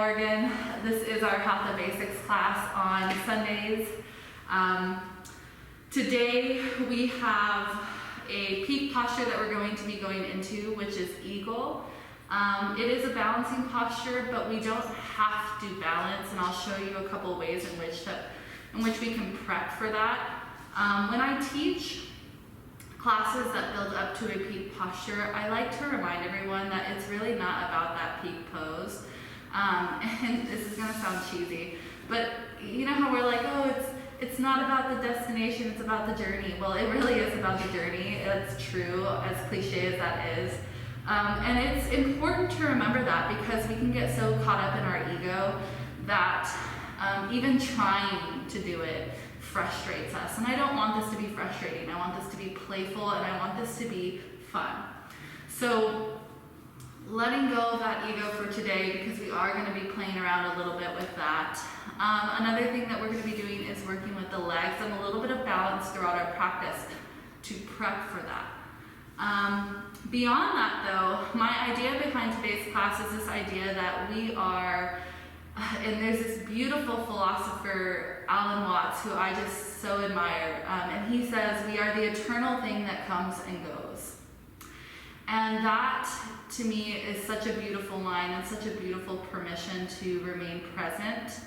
Morgan. This is our Hatha Basics class on Sundays. Today we have a peak posture that we're going to be going into, which is Eagle. It is a balancing posture, but we don't have to balance, and I'll show you a couple ways in which we can prep for that. When I teach classes that build up to a peak posture, I like to remind everyone that it's really not about that peak pose. And this is gonna sound cheesy, but you know how we're like, oh, it's not about the destination, it's about the journey. Well, it really is about the journey. It's true, as cliche as that is. And it's important to remember that, because we can get so caught up in our ego that even trying to do it frustrates us. And I don't want this to be frustrating. I want this to be playful, and I want this to be fun. So letting go of that ego for today, because we are going to be playing around a little bit with that. Another thing that we're going to be doing is working with the legs and a little bit of balance throughout our practice to prep for that. Beyond that though, my idea behind today's class is this idea that we are, and there's this beautiful philosopher, Alan Watts, who I just so admire, and he says, we are the eternal thing that comes and goes. And that, to me, is such a beautiful line and such a beautiful permission to remain present,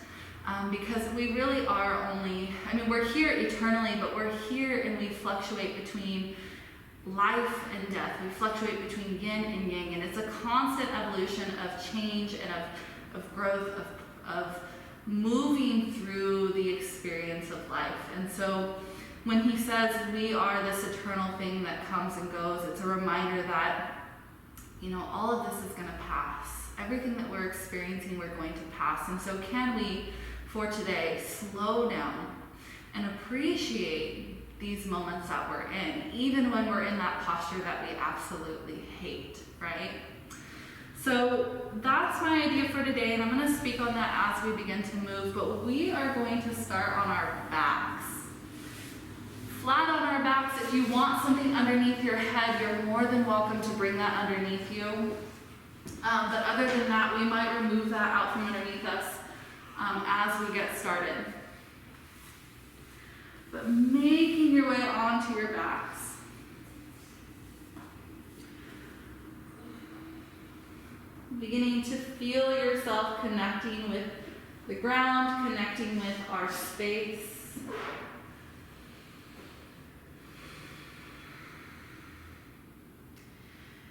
because we really are only, I mean, we're here eternally, but we're here and we fluctuate between life and death. We fluctuate between yin and yang, and it's a constant evolution of change and of growth, of moving through the experience of life. And so when he says we are this eternal thing that comes and goes, it's a reminder that, you know, all of this is going to pass. Everything that we're experiencing, we're going to pass. And so can we, for today, slow down and appreciate these moments that we're in, even when we're in that posture that we absolutely hate, right? So that's my idea for today, and I'm going to speak on that as we begin to move, but we are going to start on our backs. Flat on our backs. If you want something underneath your head, you're more than welcome to bring that underneath you. But other than that, we might remove that out from underneath us as we get started. But making your way onto your backs. Beginning to feel yourself connecting with the ground, connecting with our space.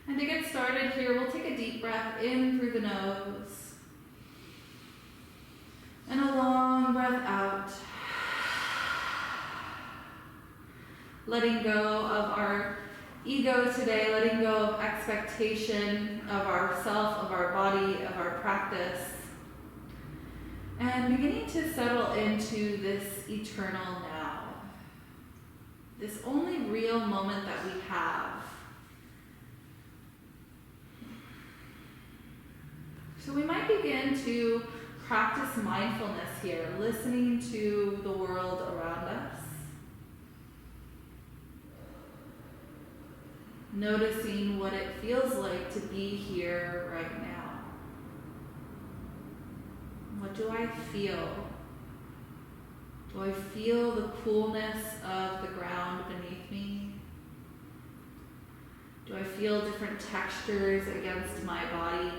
And to get started here, we'll take a deep breath in through the nose. And a long breath out. Letting go of our ego today, letting go of expectation of ourself, of our body, of our practice. And beginning to settle into this eternal now. This only real moment that we have. So we might begin to practice mindfulness here, listening to the world around us. Noticing what it feels like to be here right now. What do I feel? Do I feel the coolness of the ground beneath me? Do I feel different textures against my body?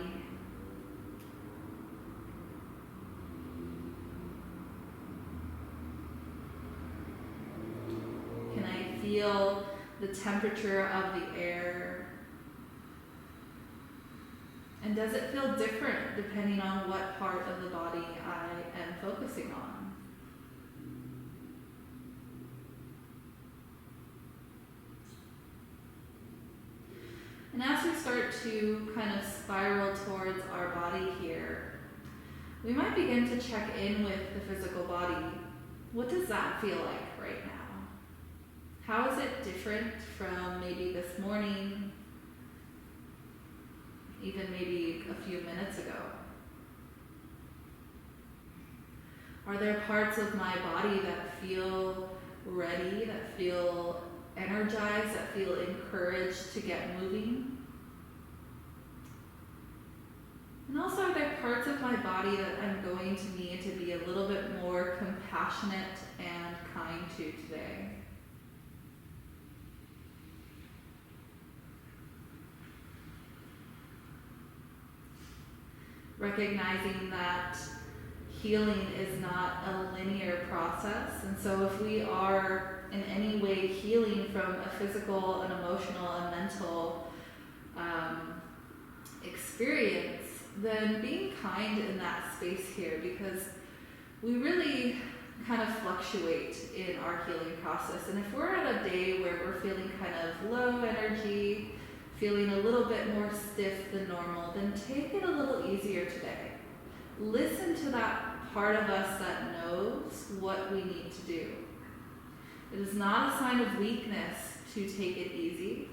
Can I feel the temperature of the air? And does it feel different depending on what part of the body I am focusing on? And as we start to kind of spiral towards our body here, we might begin to check in with the physical body. What does that feel like right now? How is it different from maybe this morning, even maybe a few minutes ago? Are there parts of my body that feel ready, that feel energized, that feel encouraged to get moving? And also, are there parts of my body that I'm going to need to be a little bit more compassionate and kind to today? Recognizing that healing is not a linear process, and so if we are in any way healing from a physical, an emotional, and mental experience, then being kind in that space here, because we really kind of fluctuate in our healing process. And if we're at a day where we're feeling kind of low energy, feeling a little bit more stiff than normal, then take it a little easier today. Listen to that part of us that knows what we need to do. It is not a sign of weakness to take it easy.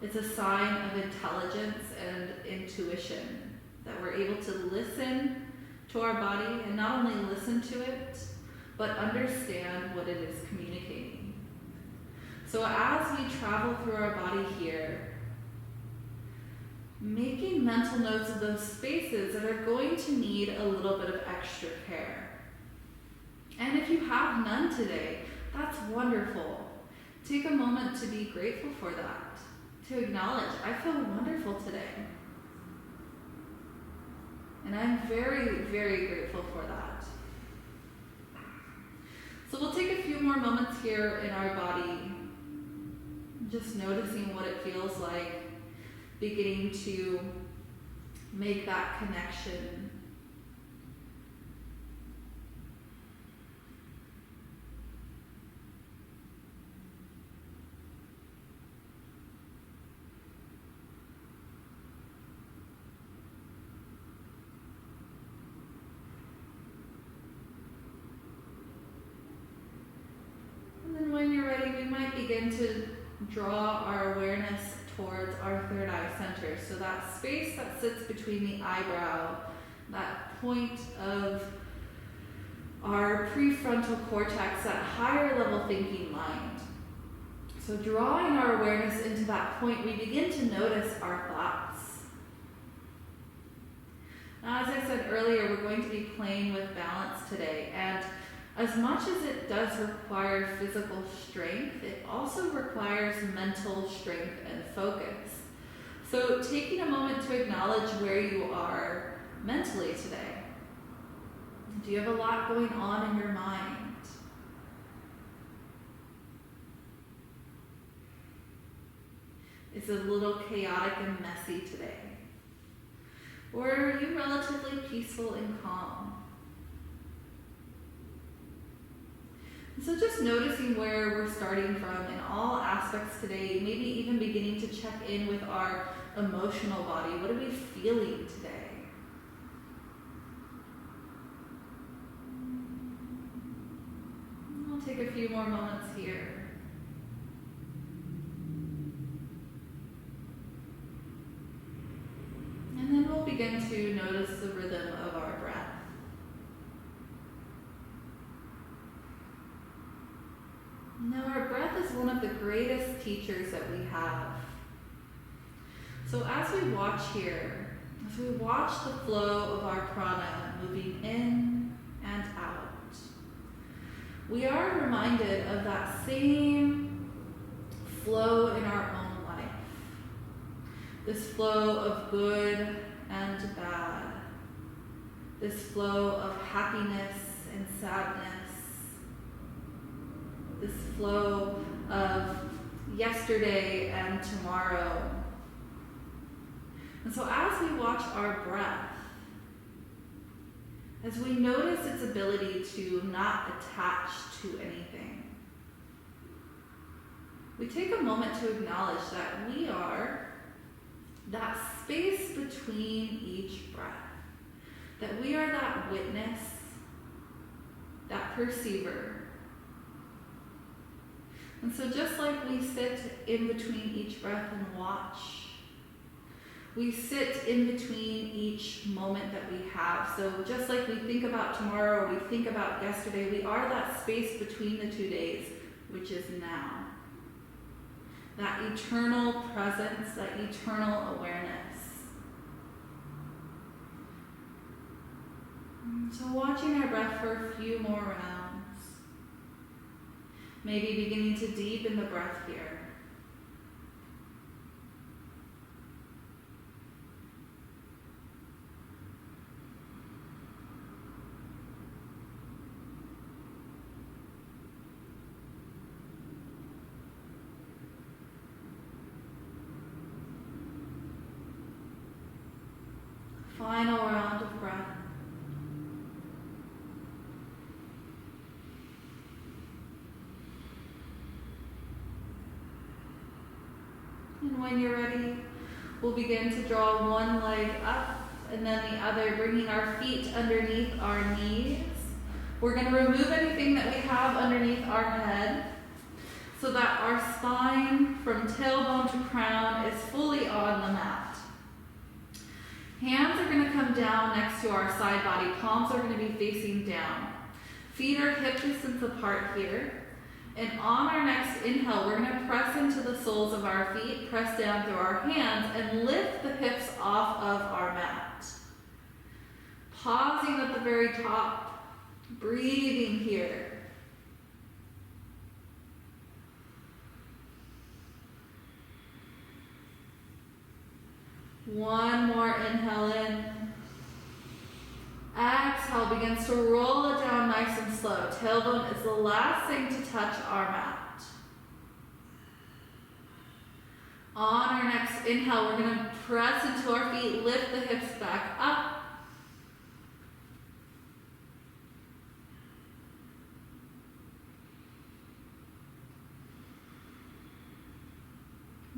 It's a sign of intelligence and intuition, that we're able to listen to our body and not only listen to it, but understand what it is communicating. So as we travel through our body here, making mental notes of those spaces that are going to need a little bit of extra care. And if you have none today, that's wonderful. Take a moment to be grateful for that, to acknowledge, I feel wonderful today. And I'm very, very grateful for that. So we'll take a few more moments here in our body, just noticing what it feels like, beginning to make that connection. And then when you're ready, we might begin to draw our awareness towards our third eye center. So that space that sits between the eyebrow, that point of our prefrontal cortex, that higher level thinking mind. So drawing our awareness into that point, we begin to notice our thoughts. Now, as I said earlier, we're going to be playing with balance today, and as much as it does require physical strength, it also requires mental strength and focus. So taking a moment to acknowledge where you are mentally today. Do you have a lot going on in your mind? Is it a little chaotic and messy today? Or are you relatively peaceful and calm? So just noticing where we're starting from in all aspects today, maybe even beginning to check in with our emotional body. What are we feeling today? I'll take a few more moments here. And then we'll begin to notice the rhythm of our breath. Now, our breath is one of the greatest teachers that we have. So as we watch here, as we watch the flow of our prana moving in and out, we are reminded of that same flow in our own life. This flow of good and bad. This flow of happiness and sadness. This flow of yesterday and tomorrow. And so as we watch our breath, as we notice its ability to not attach to anything, we take a moment to acknowledge that we are that space between each breath, that we are that witness, that perceiver. And so just like we sit in between each breath and watch, we sit in between each moment that we have. So just like we think about tomorrow, or we think about yesterday, we are that space between the 2 days, which is now. That eternal presence, that eternal awareness. So watching our breath for a few more rounds. Maybe beginning to deepen the breath here. Final round of breath. And when you're ready, we'll begin to draw one leg up and then the other, bringing our feet underneath our knees. We're going to remove anything that we have underneath our head so that our spine from tailbone to crown is fully on the mat. Hands are going to come down next to our side body. Palms are going to be facing down. Feet are hip distance apart here. And on our next inhale, we're going to press into the soles of our feet, press down through our hands, and lift the hips off of our mat. Pausing at the very top, breathing here. One more inhale in. Exhale begins to roll it down nice and slow. Tailbone is the last thing to touch our mat. On our next inhale, we're going to press into our feet, lift the hips back up.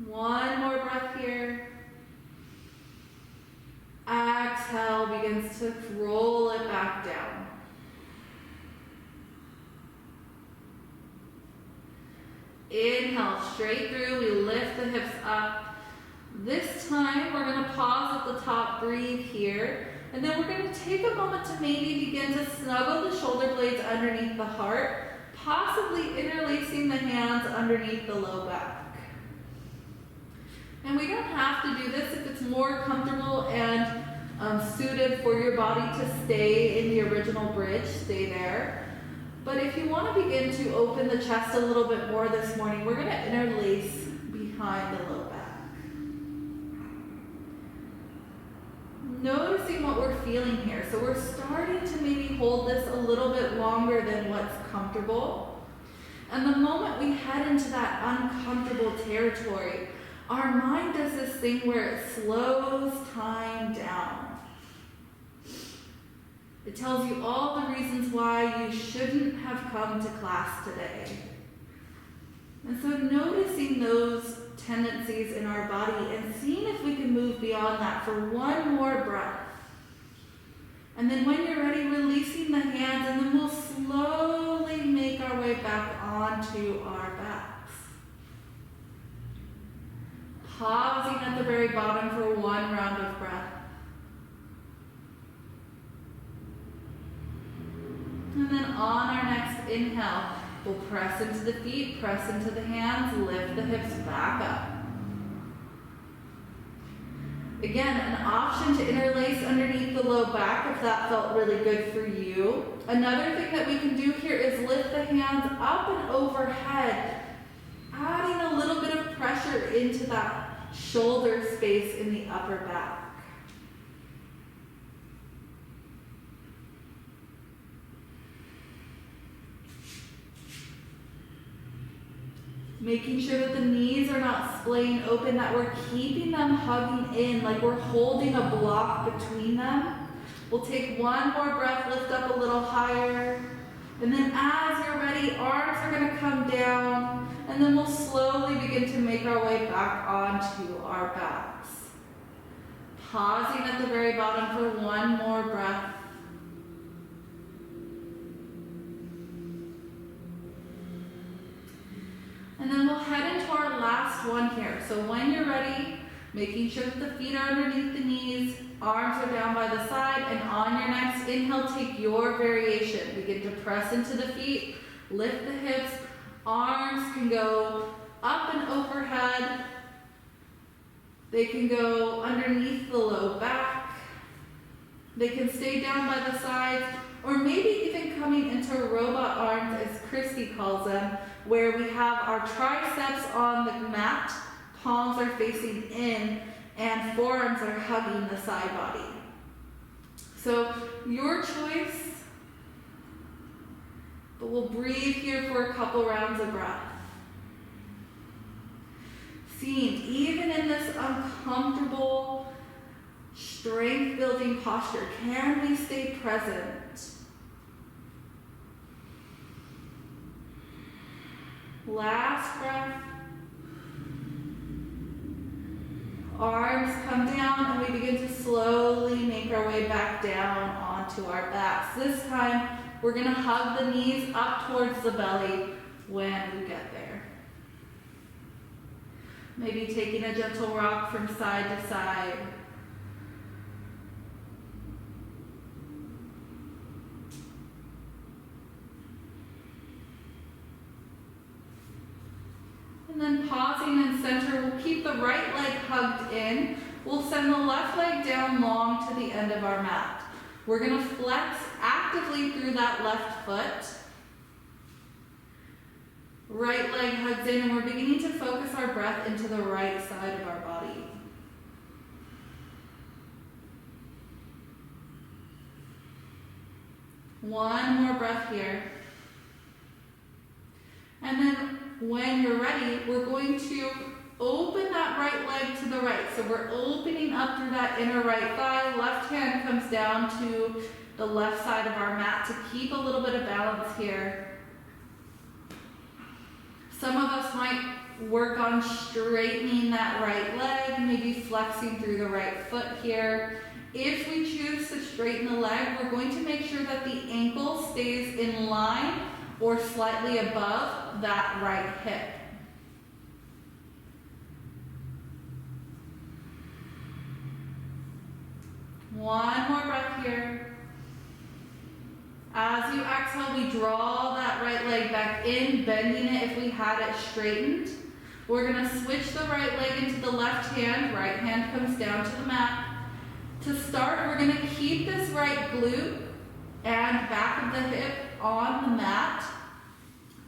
One more breath here. Exhale begins to roll it back down. Inhale straight through, we lift the hips up. This time we're going to pause at the top, breathe here, and then we're going to take a moment to maybe begin to snuggle the shoulder blades underneath the heart, possibly interlacing the hands underneath the low back. And we don't have to do this if it's more comfortable and suited for your body to stay in the original bridge, stay there. But if you want to begin to open the chest a little bit more this morning, we're going to interlace behind the low back. Noticing what we're feeling here. So we're starting to maybe hold this a little bit longer than what's comfortable. And the moment we head into that uncomfortable territory, our mind does this thing where it slows time down. It tells you all the reasons why you shouldn't have come to class today. And so noticing those tendencies in our body and seeing if we can move beyond that for one more breath. And then when you're ready, releasing the hands, and then we'll slowly make our way back onto our backs. Pausing at the very bottom for one round of breath. And then on our next inhale, we'll press into the feet, press into the hands, lift the hips back up. Again, an option to interlace underneath the low back if that felt really good for you. Another thing that we can do here is lift the hands up and overhead, adding a little bit of pressure into that shoulder space in the upper back. Making sure that the knees are not splaying open, that we're keeping them hugging in, like we're holding a block between them. We'll take one more breath, lift up a little higher. And then as you're ready, arms are going to come down, and then we'll slowly begin to make our way back onto our backs. Pausing at the very bottom for one more breath. And then we'll head into our last one here. So when you're ready, making sure that the feet are underneath the knees, arms are down by the side, and on your next inhale, take your variation. Begin to press into the feet, lift the hips, arms can go up and overhead. They can go underneath the low back. They can stay down by the sides, or maybe even coming into robot arms, as Christy calls them, where we have our triceps on the mat, palms are facing in, and forearms are hugging the side body. So your choice, but we'll breathe here for a couple rounds of breath. Seeing, even in this uncomfortable, strength-building posture, can we stay present? Last breath. Arms come down and we begin to slowly make our way back down onto our backs. This time, we're going to hug the knees up towards the belly when we get there. Maybe taking a gentle rock from side to side. And then pausing in center, we'll keep the right leg hugged in. We'll send the left leg down long to the end of our mat. We're going to flex actively through that left foot. Right leg hugs in, and we're beginning to focus our breath into the right side of our body. One more breath here. And then when you're ready, we're going to open that right leg to the right. So we're opening up through that inner right thigh. Left hand comes down to the left side of our mat to keep a little bit of balance here. Some of us might work on straightening that right leg, maybe flexing through the right foot here. If we choose to straighten the leg, we're going to make sure that the ankle stays in line or slightly above that right hip. One more breath here. As you exhale, we draw that right leg back in, bending it if we had it straightened. We're going to switch the right leg into the left hand. Right hand comes down to the mat. To start, we're going to keep this right glute and back of the hip on the mat.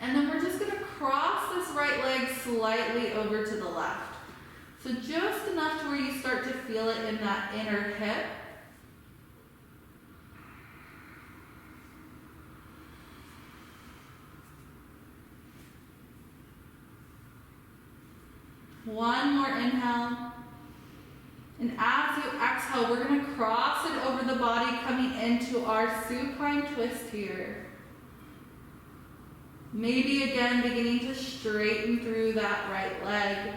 And then we're just going to cross this right leg slightly over to the left. So just enough to where you start to feel it in that inner hip. One more inhale. And as you exhale, we're going to cross it over the body, coming into our supine twist here. Maybe again beginning to straighten through that right leg.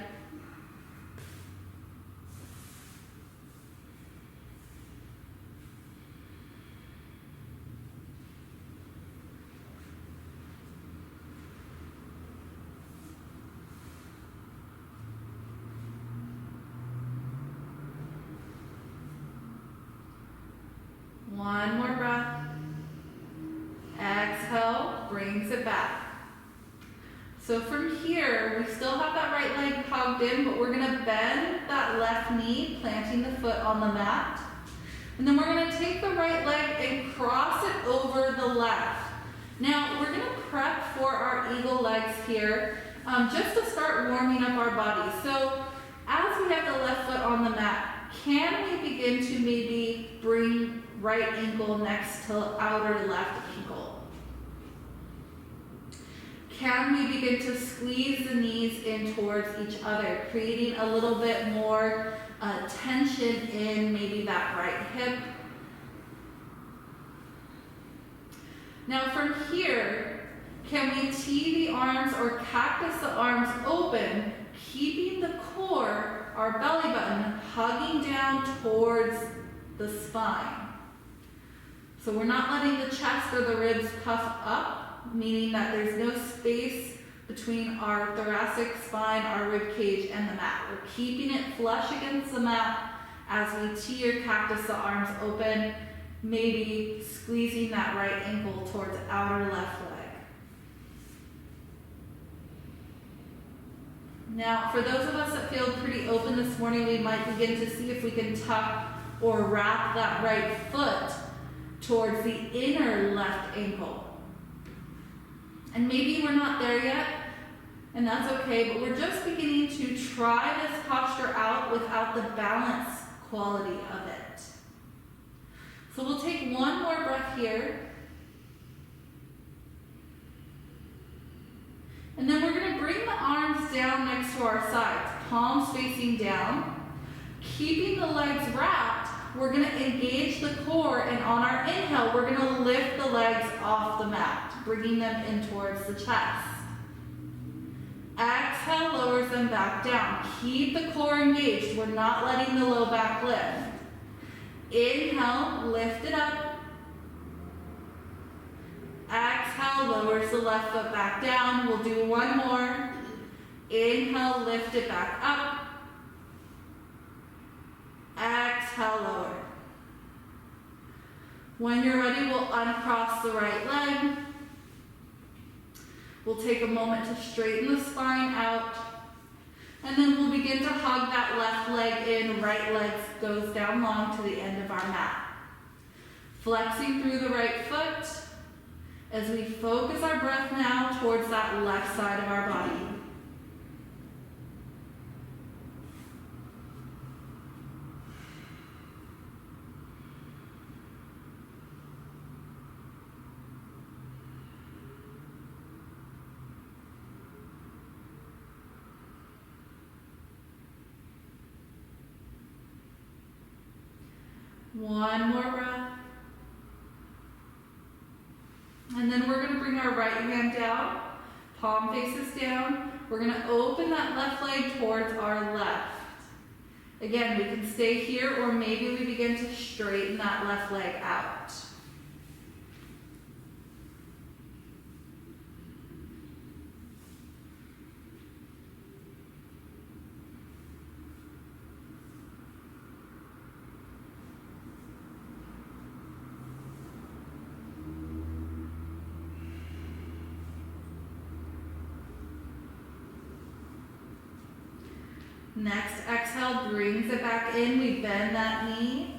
One more breath. Exhale, brings it back. So from here, we still have that right leg hugged in, but we're going to bend that left knee, planting the foot on the mat. And then we're going to take the right leg and cross it over the left. Now, we're going to prep for our eagle legs here, just to start warming up our body. So as we have the left foot on the mat, can we begin to maybe bring right ankle next to outer left ankle? Can we begin to squeeze the knees in towards each other, creating a little bit more tension in maybe that right hip? Now from here, can we tee the arms or cactus the arms open, keeping the core, our belly button, hugging down towards the spine? So we're not letting the chest or the ribs puff up, meaning that there's no space between our thoracic spine, our rib cage, and the mat. We're keeping it flush against the mat as we tee or cactus the arms open, maybe squeezing that right ankle towards outer left leg. Now, for those of us that feel pretty open this morning, we might begin to see if we can tuck or wrap that right foot towards the inner left ankle. And maybe we're not there yet, and that's okay, but we're just beginning to try this posture out without the balance quality of it. So we'll take one more breath here. And then we're going to bring the arms down next to our sides, palms facing down. Keeping the legs wrapped, we're going to engage the core, and on our inhale, we're going to lift the legs off the mat, bringing them in towards the chest. Exhale, lowers them back down. Keep the core engaged. We're not letting the low back lift. Inhale, lift it up. Exhale, lowers the left foot back down. We'll do one more. Inhale, lift it back up. Exhale, lower. When you're ready, we'll uncross the right leg. We'll take a moment to straighten the spine out. And then we'll begin to hug that left leg in. Right leg goes down long to the end of our mat. Flexing through the right foot as we focus our breath now towards that left side of our body. One more breath. And then we're going to bring our right hand down, palm faces down. We're going to open that left leg towards our left. Again, we can stay here, or maybe we begin to straighten that left leg out. Next exhale brings it back in. We bend that knee.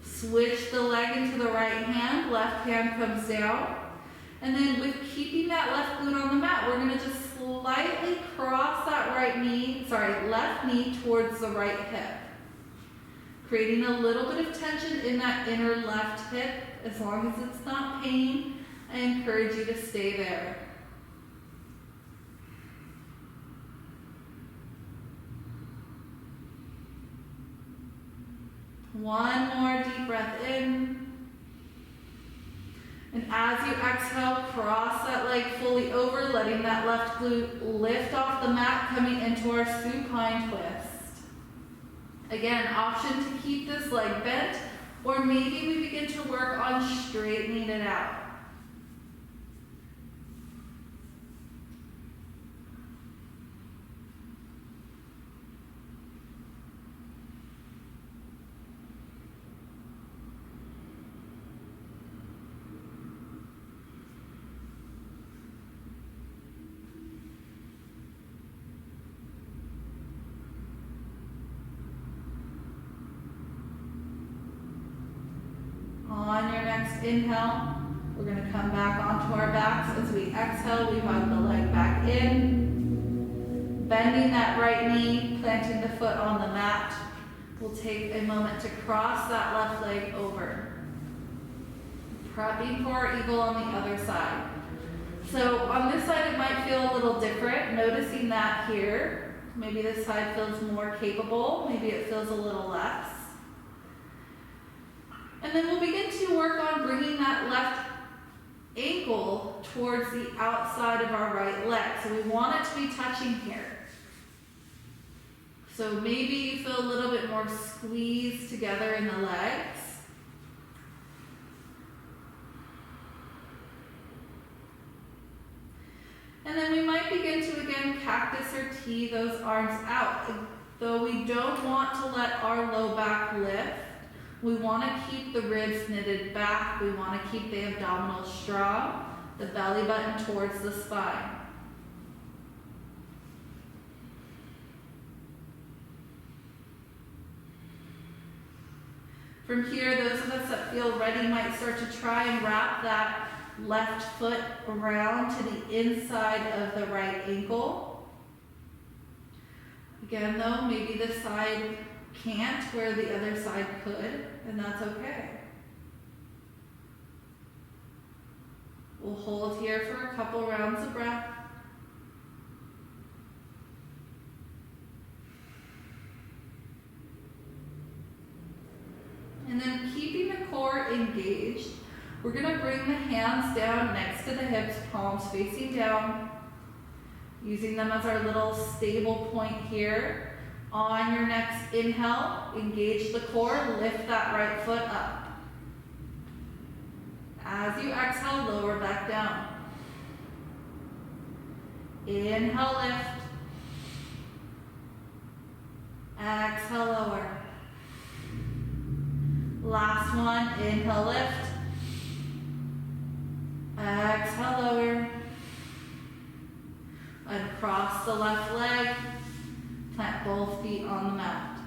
Switch the leg into the right hand. Left hand comes down. And then with keeping that left glute on the mat, we're going to just slightly cross that left knee towards the right hip. Creating a little bit of tension in that inner left hip. As long as it's not pain, I encourage you to stay there. One more deep breath in. And as you exhale, cross that leg fully over, letting that left glute lift off the mat, coming into our supine twist. Again, option to keep this leg bent, or maybe we begin to work on straightening it out. On your next inhale, we're going to come back onto our backs. As we exhale, we hug the leg back in. Bending that right knee, planting the foot on the mat. We'll take a moment to cross that left leg over. Prepping for our eagle on the other side. So on this side, it might feel a little different. Noticing that here. Maybe this side feels more capable. Maybe it feels a little less. And then we'll begin to work on bringing that left ankle towards the outside of our right leg. So we want it to be touching here. So maybe you feel a little bit more squeezed together in the legs. And then we might begin to again cactus or T those arms out. Though we don't want to let our low back lift, we want to keep the ribs knitted back. We want to keep the abdominals strong, the belly button towards the spine. From here, those of us that feel ready might start to try and wrap that left foot around to the inside of the right ankle. Again though, maybe this side can't where the other side could, and that's okay. We'll hold here for a couple rounds of breath. And then keeping the core engaged, we're going to bring the hands down next to the hips, palms facing down, using them as our little stable point here. On your next inhale, engage the core, lift that right foot up. As you exhale, lower back down. Inhale, lift. Exhale, lower. Last one, inhale, lift. Exhale, lower. And cross the left leg. Plant both feet on the mat.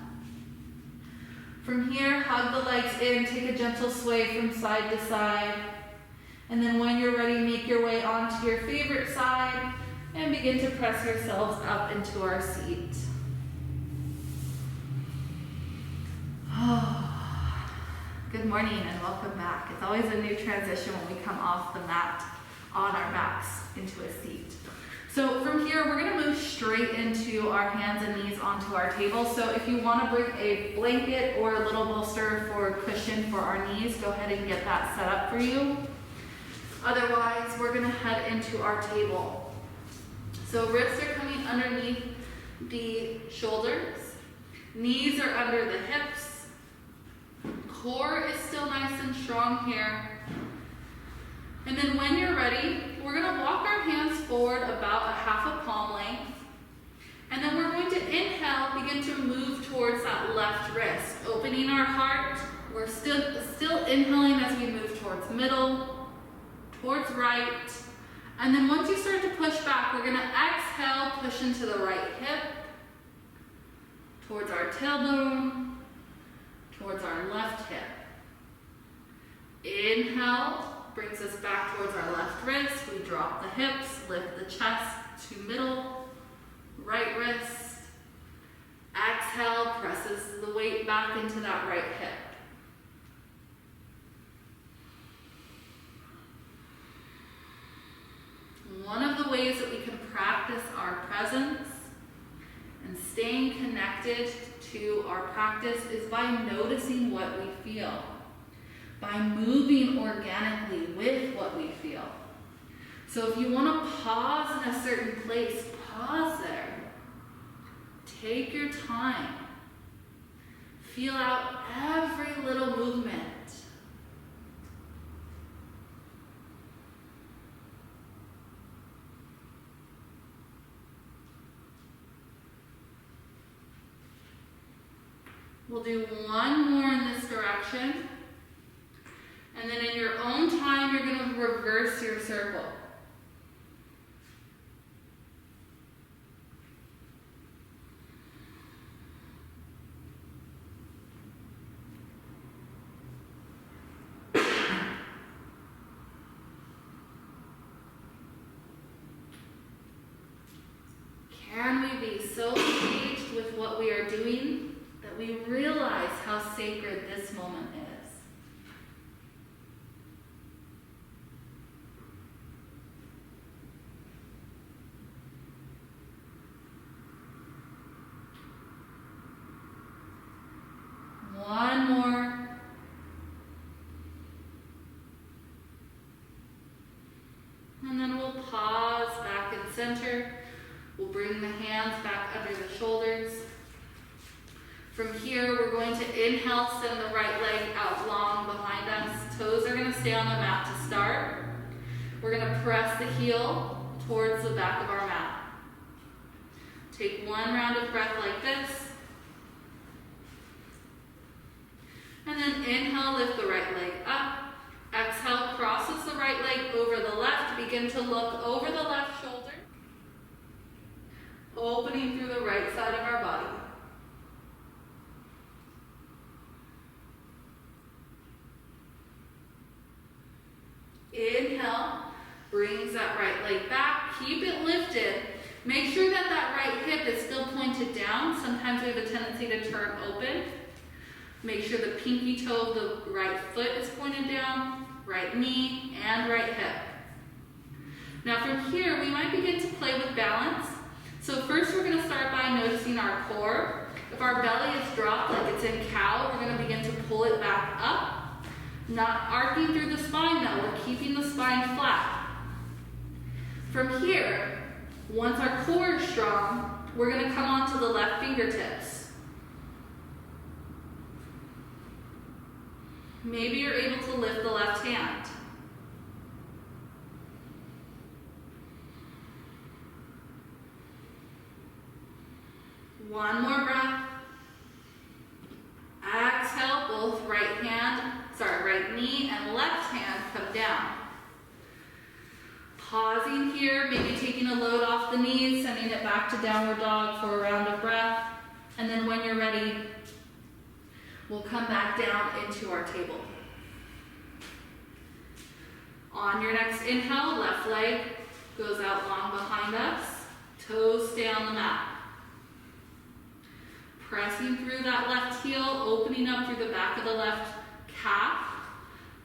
From here, hug the legs in, take a gentle sway from side to side. And then when you're ready, make your way onto your favorite side and begin to press yourselves up into our seat. Good morning and welcome back. It's always a new transition when we come off the mat on our backs into a seat. So from here, we're going to move straight into our hands and knees onto our table. So if you want to bring a blanket or a little bolster for cushion for our knees, go ahead and get that set up for you. Otherwise, we're going to head into our table. So wrists are coming underneath the shoulders. Knees are under the hips. Core is still nice and strong here. And then when you're ready, we're going to walk our hands forward about a half a palm length. And then we're going to inhale, begin to move towards that left wrist, opening our heart. We're still inhaling as we move towards middle, towards right. And then once you start to push back, we're going to exhale, push into the right hip, towards our tailbone, towards our left hip. Inhale. Brings us back towards our left wrist. We drop the hips, lift the chest to middle, right wrist. Exhale, presses the weight back into that right hip. One of the ways that we can practice our presence and staying connected to our practice is by noticing what we feel. By moving organically with what we feel. So if you want to pause in a certain place, pause there. Take your time. Feel out every little movement. We'll do one more in this direction. And then in your own time, you're going to reverse your circle. Can we be so engaged with what we are doing that we realize how sacred this moment is? One more. And then we'll pause back in center. We'll bring the hands back under the shoulders. From here, we're going to inhale, send the right leg out long behind us. Toes are going to stay on the mat to start. We're going to press the heel towards the back of our mat. Take one round of breath like this. And then inhale, lift the right leg up. Exhale, crosses the right leg over the left. Begin to look over the left shoulder. Opening through the right side of our body. brings that right leg back. Keep it lifted. Make sure that that right hip is still pointed down. Sometimes we have a tendency to turn open. Make sure the pinky toe of the right foot is pointed down, right knee, and right hip. Now from here, we might begin to play with balance. So first we're gonna start by noticing our core. If our belly is dropped like it's in cow, we're gonna begin to pull it back up. Not arcing through the spine though, we're keeping the spine flat. From here, once our core is strong, we're gonna come onto the left fingertips. Maybe you're able to lift the left hand. One more breath. Exhale, both right knee and left hand come down. Pausing here, maybe taking a load off the knees, sending it back to downward dog for a round of breath. And then when you're ready, we'll come back down into our table. On your next inhale, left leg goes out long behind us. Toes stay on the mat. Pressing through that left heel, opening up through the back of the left calf.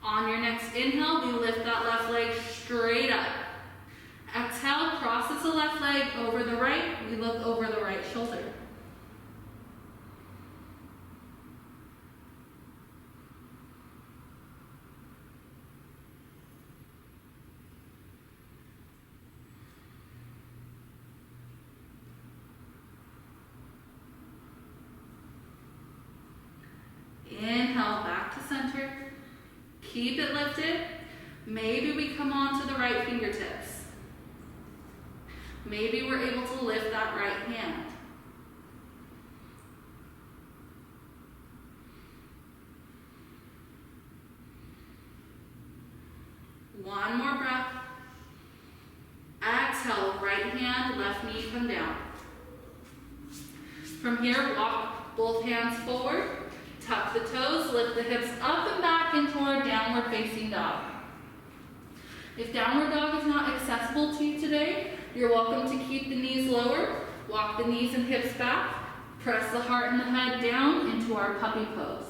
On your next inhale, we lift that left leg straight up. Exhale, crosses the left leg over the right. We look over the right shoulder. Inhale, back to center. Keep it lifted. Maybe we come onto the right fingertips. Maybe we're able to lift that right hand. One more breath. Exhale, right hand, left knee, come down. From here, walk both hands forward. Tuck the toes, lift the hips up and back into our downward facing dog. If downward dog is not accessible to you today, you're welcome to keep the knees lower, walk the knees and hips back, press the heart and the head down into our puppy pose.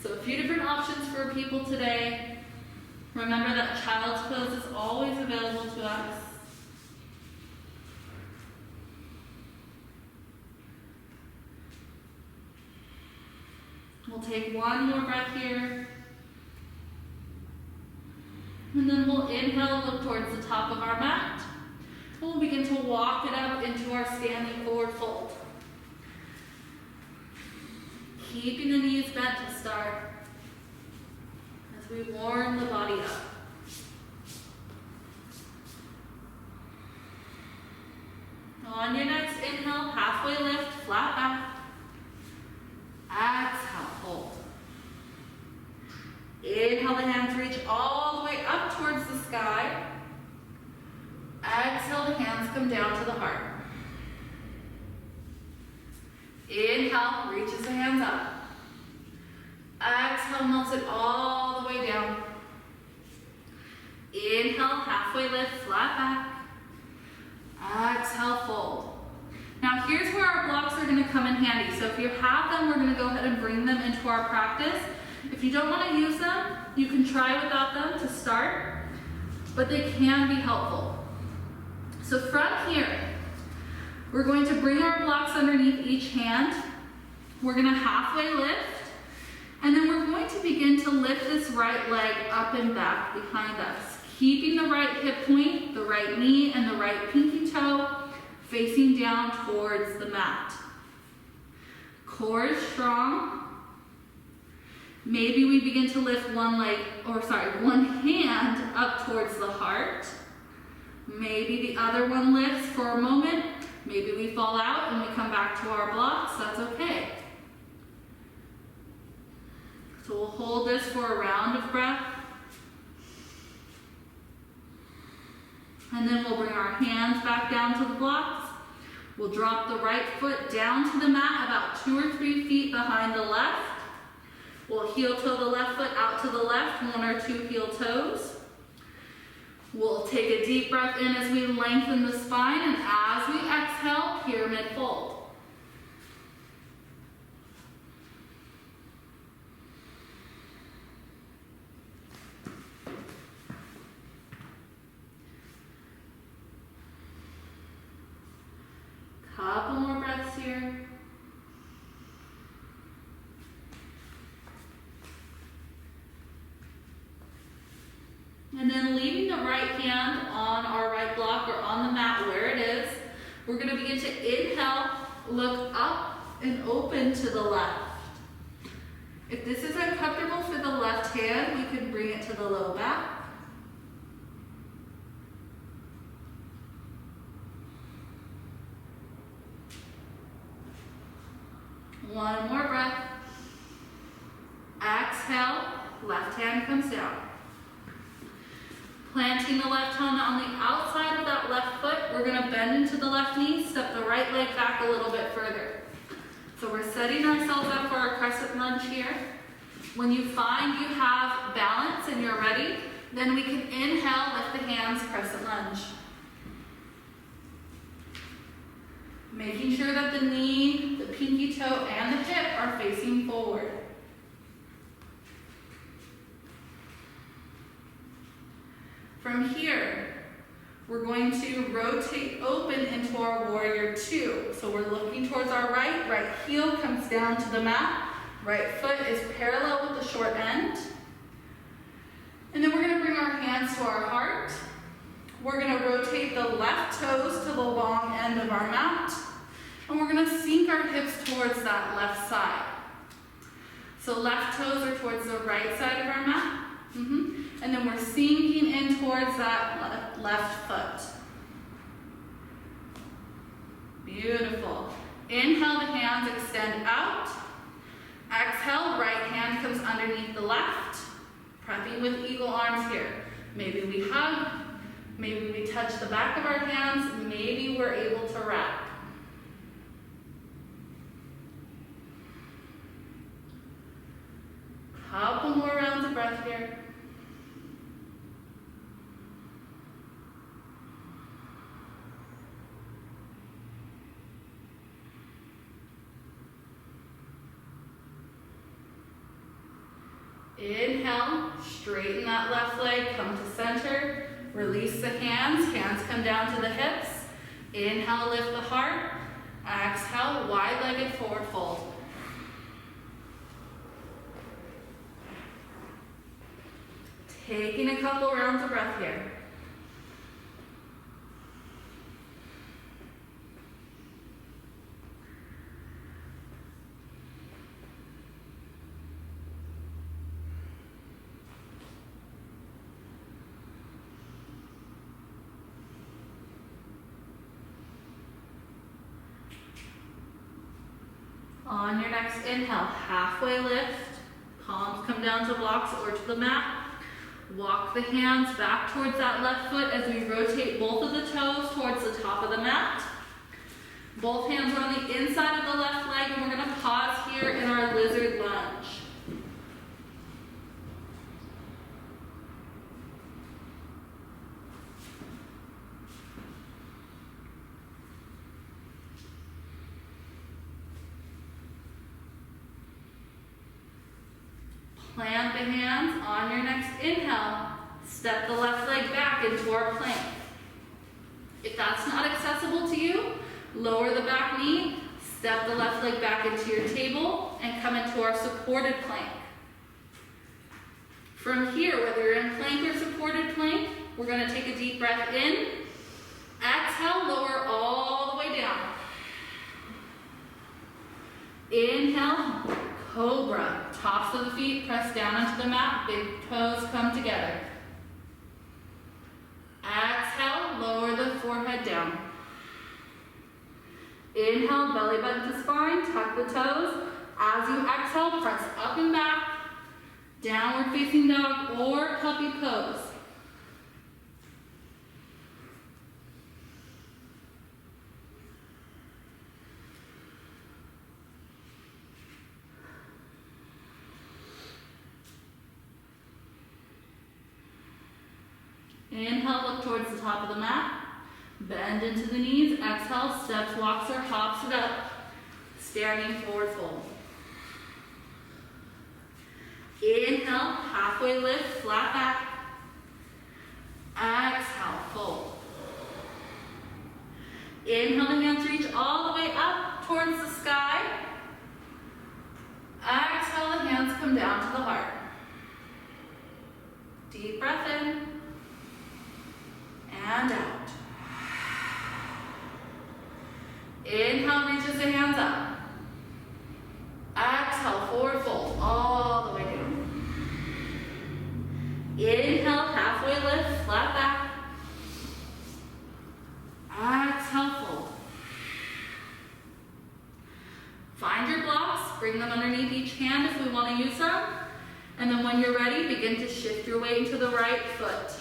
So a few different options for people today. Remember that child's pose is always available to us. We'll take one more breath here. And then we'll inhale, look towards the top of our mat. And we'll begin to walk it up into our standing forward fold. Keeping the knees bent to start as we warm the body up. On your next inhale, halfway lift, flat back. Exhale, hold. Inhale, the hands reach all the way up towards the sky. Exhale, the hands come down to the heart. Inhale, reaches the hands up. Exhale, melts it all the way down. Inhale, halfway lift, flat back. Exhale, fold. Now here's where our blocks are going to come in handy. So if you have them, we're going to go ahead and bring them into our practice. If you don't want to use them, you can try without them to start, but they can be helpful. So from here, we're going to bring our blocks underneath each hand. We're going to halfway lift, and then we're going to begin to lift this right leg up and back behind us, keeping the right hip point, the right knee, and the right pinky toe facing down towards the mat. Core is strong. Maybe we begin to lift one hand up towards the heart. Maybe the other one lifts for a moment. Maybe we fall out and we come back to our blocks. That's okay. So we'll hold this for a round of breath. And then we'll bring our hands back down to the blocks. We'll drop the right foot down to the mat about 2 or 3 feet behind the left. We'll heel toe the left foot out to the left, 1 or 2 heel toes. We'll take a deep breath in as we lengthen the spine, and as we exhale, pyramid fold. Couple more breaths here. And then leaving the right hand on our right block or on the mat where it is, we're going to begin to inhale, look up and open to the left. If this is uncomfortable for the left hand, we can bring it to the low back. One more breath. Exhale, left hand comes down. Planting the left hand on the outside of that left foot, we're going to bend into the left knee, step the right leg back a little bit further. So we're setting ourselves up for our crescent lunge here. When you find you have balance and you're ready, then we can inhale, lift the hands, crescent lunge. Making sure that the knee, the pinky toe, and the hip are facing forward. From here, we're going to rotate open into our warrior two. So we're looking towards our right heel comes down to the mat, right foot is parallel with the short end. And then we're going to bring our hands to our heart. We're going to rotate the left toes to the long end of our mat. And we're going to sink our hips towards that left side. So left toes are towards the right side of our mat. And then we're sinking in towards that left foot. Beautiful. Inhale, the hands extend out. Exhale, right hand comes underneath the left. Prepping with eagle arms here. Maybe we hug. Maybe we touch the back of our hands. Maybe we're able to wrap. Couple more rounds of breath here. Inhale, straighten that left leg, come to center, release the hands come down to the hips. Inhale, lift the heart. Exhale, wide-legged forward fold. Taking a couple rounds of breath here. On your next inhale, halfway lift, palms come down to blocks or to the mat. Walk the hands back towards that left foot as we rotate both of the toes towards the top of the mat. Both hands are on the inside of the left leg, and we're going to pause here in our lizard lunge. Plant the hands on your next inhale. Step the left leg back into our plank. If that's not accessible to you, lower the back knee, step the left leg back into your table, and come into our supported plank. From here, whether you're in plank or supported plank, we're going to take a deep breath in. Exhale, lower all the way down. Inhale. Cobra, tops of the feet press down into the mat, big toes come together. Exhale, lower the forehead down. Inhale, belly button to spine, tuck the toes. As you exhale, press up and back, downward facing dog or puppy pose. Inhale, look towards the top of the mat. Bend into the knees. Exhale, steps, walks, or hops it up. Standing forward fold. Inhale, halfway lift, flat back. Exhale, fold. Inhale, the hands reach all the way up towards the sky. Exhale, the hands come down to the heart. Deep breath in and out. Inhale, reaches the hands up. Exhale, forward fold, all the way down. Inhale, halfway lift, flat back. Exhale, fold. Find your blocks, bring them underneath each hand if we want to use them. And then when you're ready, begin to shift your weight into the right foot.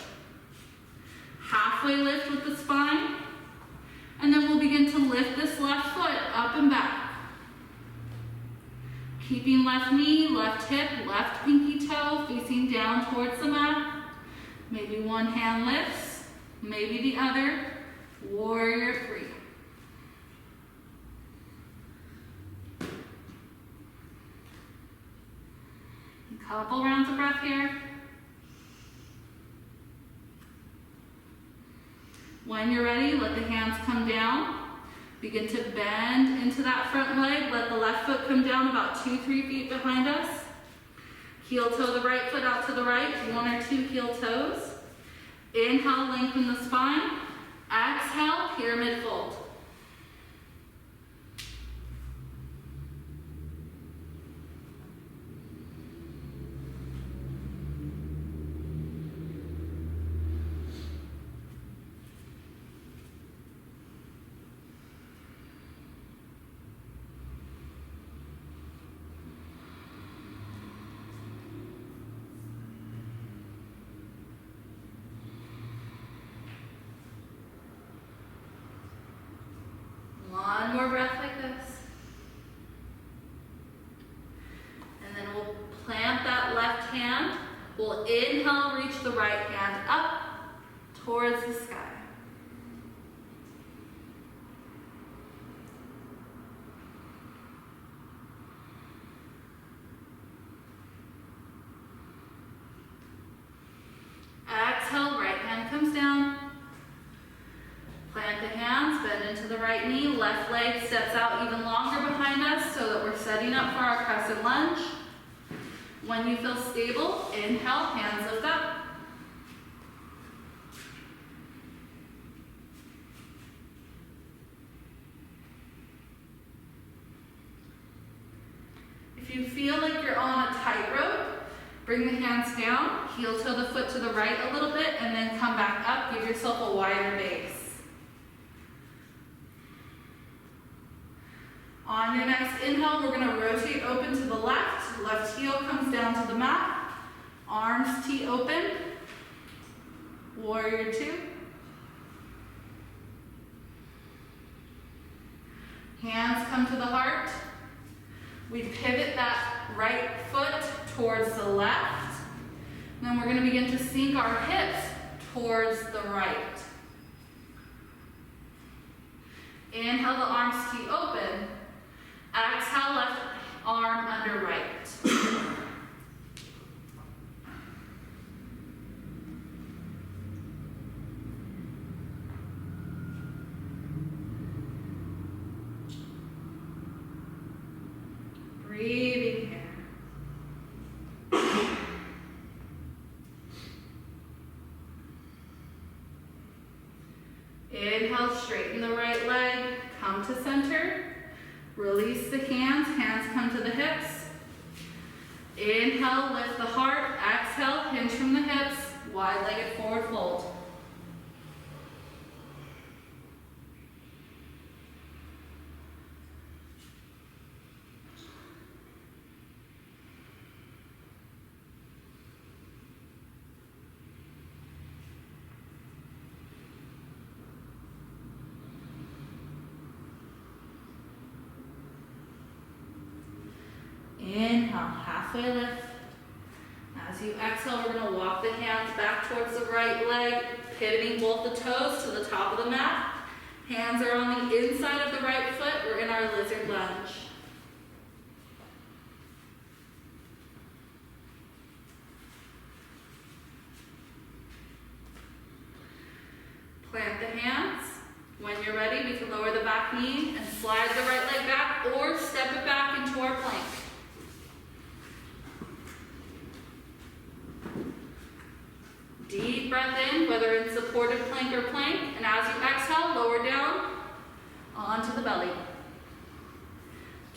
Halfway lift with the spine. And then we'll begin to lift this left foot up and back. Keeping left knee, left hip, left pinky toe facing down towards the mat. Maybe one hand lifts, maybe the other. Warrior three. A couple rounds of breath here. When you're ready, let the hands come down. Begin to bend into that front leg. Let the left foot come down about 2-3 feet behind us. Heel toe the right foot out to the right, 1 or 2 heel toes. Inhale, lengthen the spine. Exhale, pyramid fold. One more breath like this. And then we'll plant that left hand. We'll inhale, reach the right hand up towards the sky. Exhale, right hand comes down. Plant the hands, bend into the right knee, left leg steps out even longer behind us so that we're setting up for our crescent lunge. When you feel stable, inhale, hands lift up. If you feel like you're on a tightrope, bring the hands down, heel toe the foot to the right a little bit, and then come back up, give yourself a wider base. On your next inhale, we're going to rotate open to the left. Left heel comes down to the mat. Arms tee open. Warrior two. Hands come to the heart. We pivot that right foot towards the left. Then we're going to begin to sink our hips towards the right. Inhale, the arms tee open. Exhale, left arm under right. Breathing here. Inhale, straighten the right leg, come to center. Release the hands, hands come to the hips. Inhale, lift the heart. Exhale, hinge from the hips, wide-legged forward fold. Inhale, halfway lift. As you exhale, we're going to walk the hands back towards the right leg, pivoting both the toes to the top of the mat. Hands are on the inside of the right foot. We're in our lizard lunge. Plant the hands. When you're ready, we can lower the back knee and slide the right leg back or step it back into our plank. Deep breath in, whether in supported plank or plank, and as you exhale, lower down onto the belly.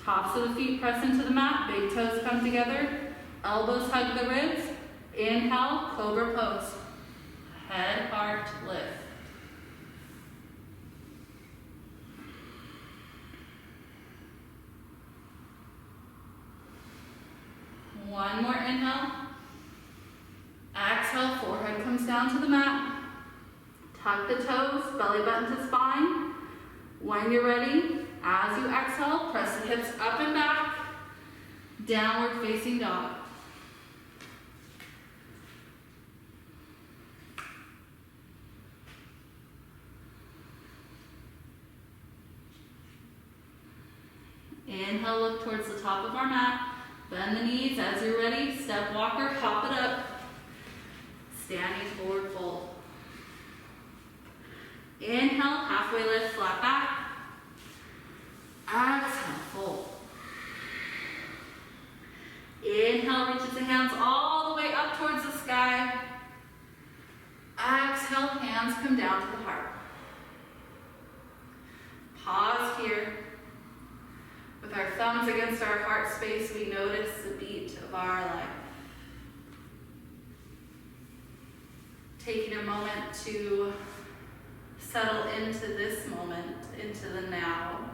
Tops of the feet press into the mat, big toes come together, elbows hug the ribs. Inhale, cobra pose. Head, heart, lift. One more inhale. Exhale, forehead comes down to the mat. Tuck the toes, belly button to spine. When you're ready, as you exhale, press the hips up and back. Downward facing dog. Inhale, look towards the top of our mat. Bend the knees. As you're ready, step walker, hop it up. Standing forward fold. Inhale, halfway lift, flat back. Exhale, fold. Inhale, reaches the hands all the way up towards the sky. Exhale, hands come down to the heart. Pause here. With our thumbs against our heart space, we notice the beat of our life. Taking a moment to settle into this moment, into the now.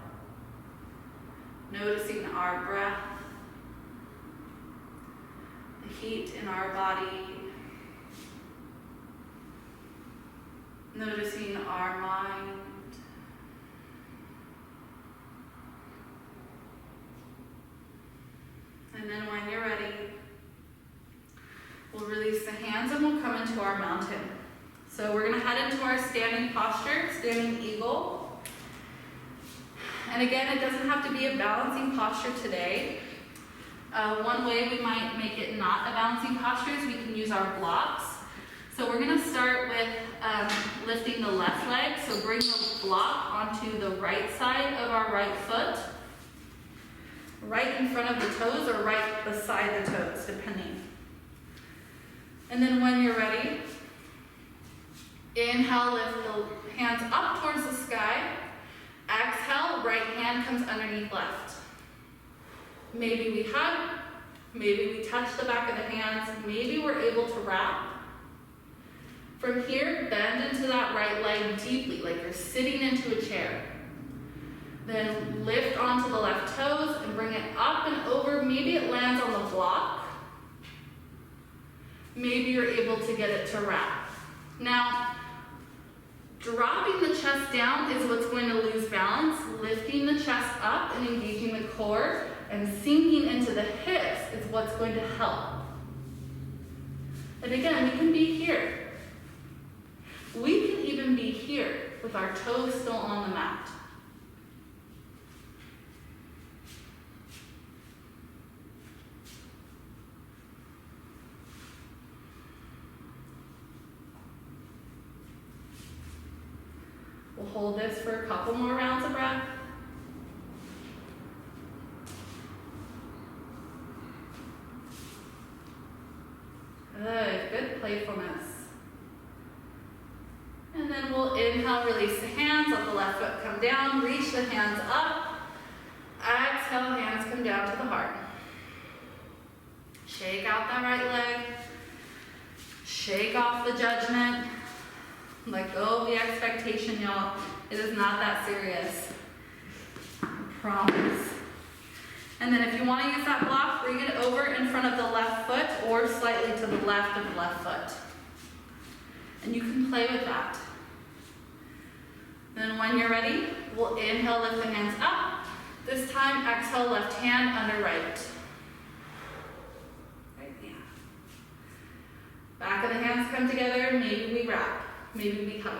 Noticing our breath, the heat in our body. Noticing our mind. And then when you're ready, we'll release the hands and we'll come into our mountain. So we're gonna head into our standing posture, standing eagle. And again, it doesn't have to be a balancing posture today. One way we might make it not a balancing posture is we can use our blocks. So we're gonna start with lifting the left leg. So bring the block onto the right side of our right foot. Right in front of the toes or right beside the toes, depending. And then when you're ready, inhale, lift the hands up towards the sky. Exhale, right hand comes underneath left. Maybe we hug, maybe we touch the back of the hands, maybe we're able to wrap. From here, bend into that right leg deeply, like you're sitting into a chair. Then lift onto the left toes and bring it up and over. Maybe it lands on the block. Maybe you're able to get it to wrap. Now, dropping the chest down is what's going to lose balance. Lifting the chest up and engaging the core and sinking into the hips is what's going to help. And again, we can be here. We can even be here with our toes still on the mat. We'll hold this for a couple more rounds of breath. Good playfulness. And then we'll inhale, release the hands, let the left foot come down, reach the hands up. Exhale, hands come down to the heart. Shake out that right leg. Shake off the judgment. Let go of the expectation, y'all. It is not that serious. I promise. And then if you want to use that block, bring it over in front of the left foot or slightly to the left of the left foot. And you can play with that. Then when you're ready, we'll inhale, lift the hands up. This time, exhale, left hand under right. Right, yeah. Back of the hands come together, maybe we wrap. Maybe we hug.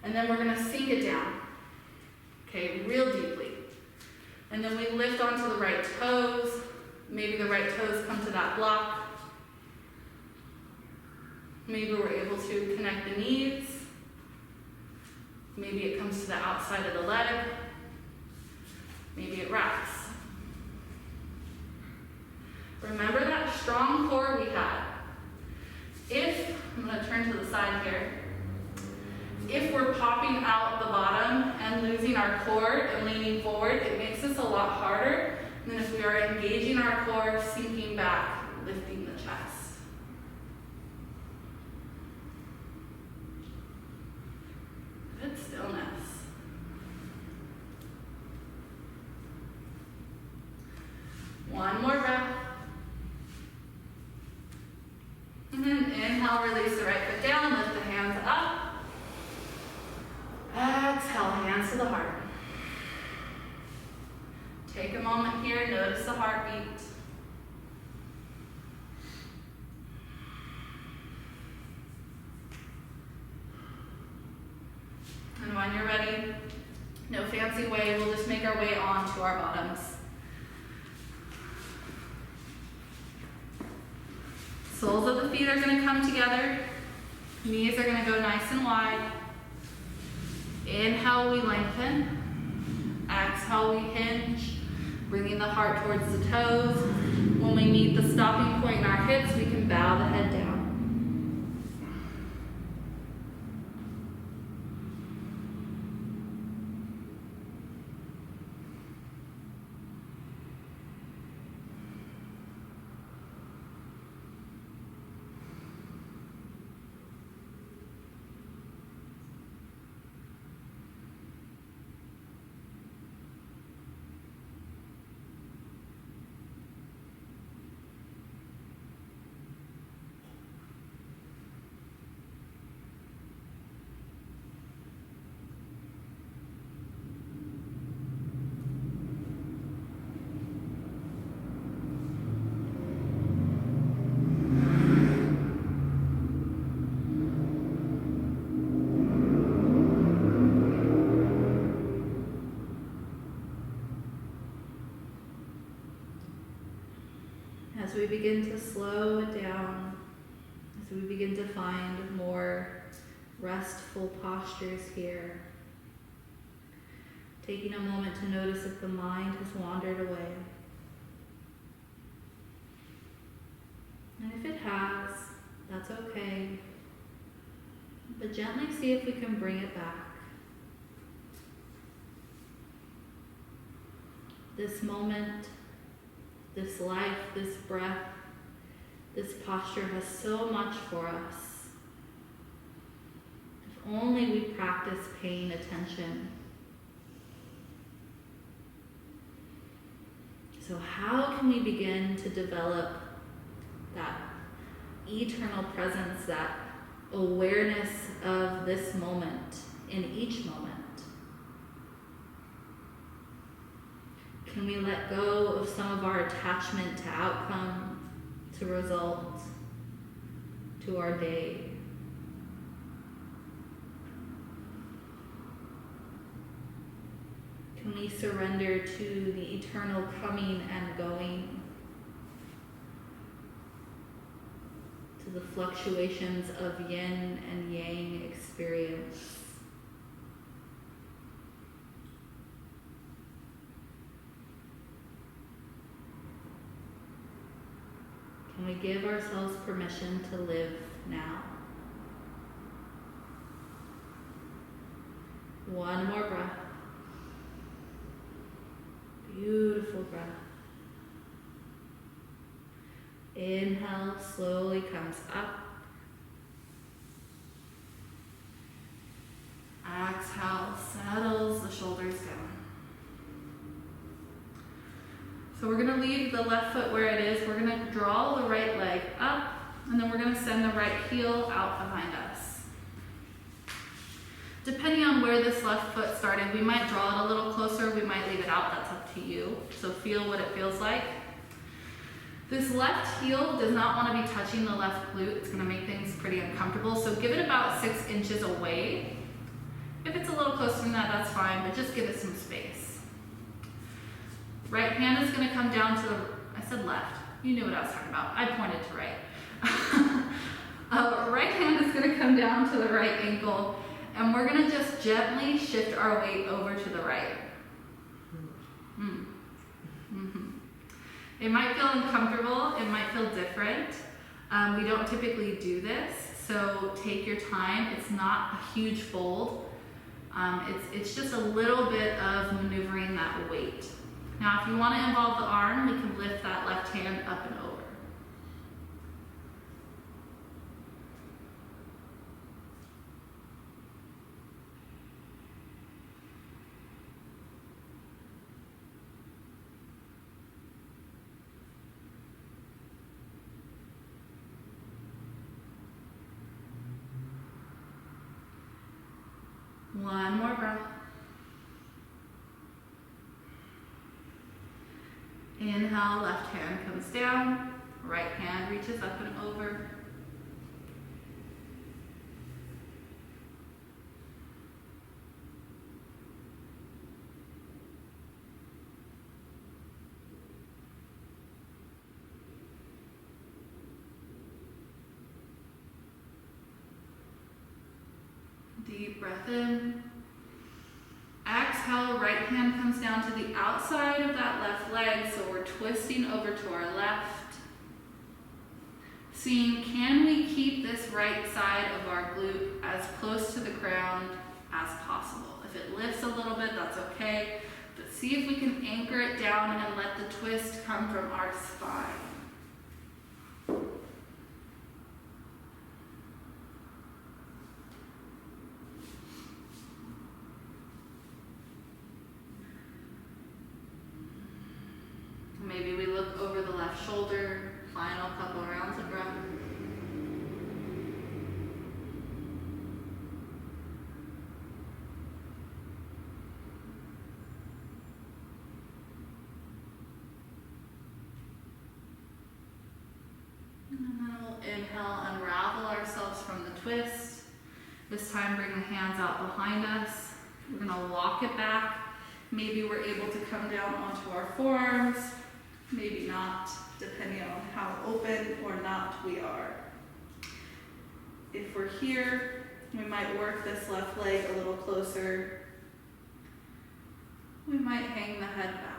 And then we're gonna sink it down, okay, real deeply. And then we lift onto the right toes. Maybe the right toes come to that block. Maybe we're able to connect the knees. Maybe it comes to the outside of the leg. Maybe it wraps. Remember that strong core we had. I'm going to turn to the side here. If we're popping out the bottom and losing our core and leaning forward, it makes this a lot harder than if we are engaging our core, sinking back, lifting the chest. Good stillness. One more breath. And then inhale, release the right foot down, lift the hands up. Exhale, hands to the heart. Take a moment here, notice the heartbeat. And when you're ready, no fancy way, we'll just make our way onto our bottoms. Soles of the feet are going to come together. Knees are going to go nice and wide. Inhale, we lengthen. Exhale, we hinge, bringing the heart towards the toes. When we meet the stopping point in our hips, we can bow the head down. As we begin to slow it down, as we begin to find more restful postures here, taking a moment to notice if the mind has wandered away. And if it has, that's okay. But gently see if we can bring it back. This moment, this life, this breath, this posture has so much for us. If only we practice paying attention. So how can we begin to develop that eternal presence, that awareness of this moment in each moment? Can we let go of some of our attachment to outcome, to result, to our day? Can we surrender to the eternal coming and going, to the fluctuations of yin and yang experience? Can we give ourselves permission to live now? One more breath. Beautiful breath. Inhale slowly comes up. Exhale, settles the shoulders down. So we're going to leave the left foot where it is. We're going to draw the right leg up, and then we're going to send the right heel out behind us. Depending on where this left foot started, we might draw it a little closer, we might leave it out, that's up to you. So feel what it feels like. This left heel does not want to be touching the left glute. It's going to make things pretty uncomfortable. So give it about 6 inches away. If it's a little closer than that, that's fine, but just give it some space. Right hand is going to come down to the, I said left. You knew what I was talking about. I pointed to right. Right hand is going to come down to the right ankle, and we're going to just gently shift our weight over to the right. It might feel uncomfortable, it might feel different. We don't typically do this, so take your time. It's not a huge fold. It's just a little bit of maneuvering that weight. Now, if you want to involve the arm, we can lift that left hand up and over. One more breath. Inhale, left hand comes down, right hand reaches up and over. Deep breath in. Exhale, right hand comes down to the outside of that left leg, so we're twisting over to our left. Seeing, can we keep this right side of our glute as close to the ground as possible? If it lifts a little bit, that's okay, but see if we can anchor it down and let the twist come from our spine. Maybe we look over the left shoulder, final couple rounds of breath. And then we'll inhale, unravel ourselves from the twist. This time bring the hands out behind us. We're gonna walk it back. Maybe we're able to come down onto our forearms. Maybe not, depending on how open or not we are. If we're here, we might work this left leg a little closer. We might hang the head back.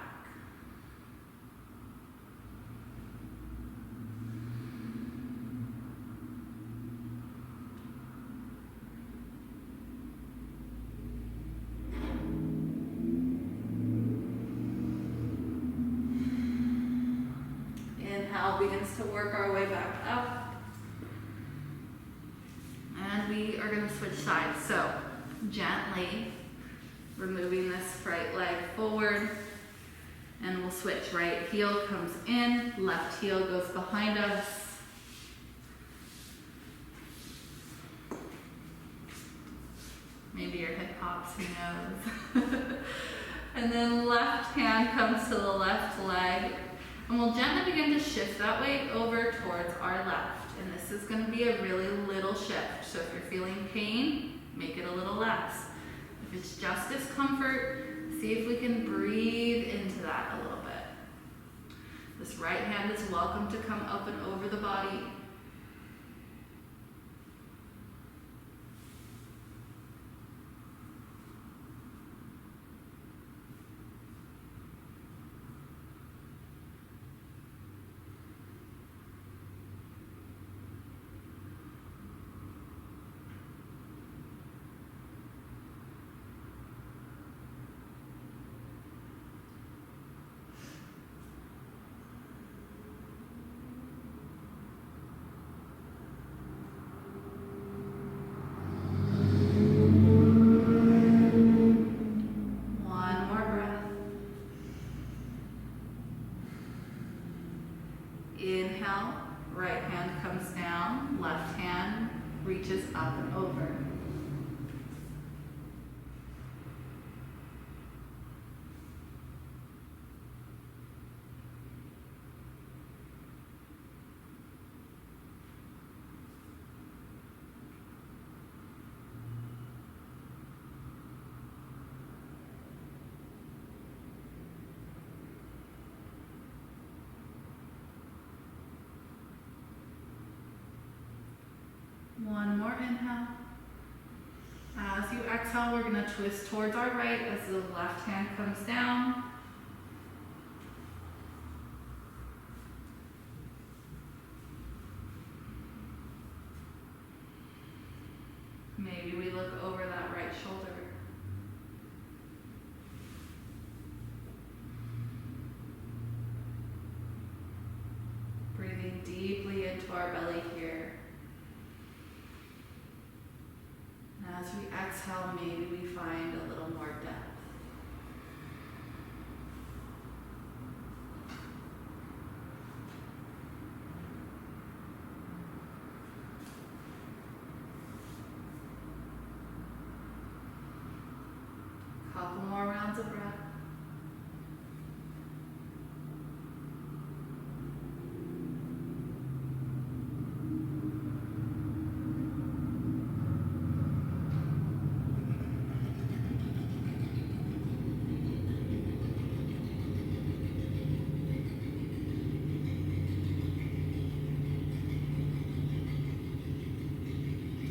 Inhale begins to work our way back up. And we are going to switch sides. So gently removing this right leg forward. And we'll switch. Right heel comes in, left heel goes behind us. Maybe your hip pops, who knows. And then left hand comes to the left leg. And we'll gently begin to shift that weight over towards our left. And this is going to be a really little shift. So if you're feeling pain, make it a little less. If it's just discomfort, see if we can breathe into that a little bit. This right hand is welcome to come up and over the body. more inhale. As you exhale, we're going to twist towards our right as the left hand comes down. Maybe we look over that right shoulder. Breathing deeply into our belly here. And as we exhale, maybe we find a little more depth. Couple more rounds of breath.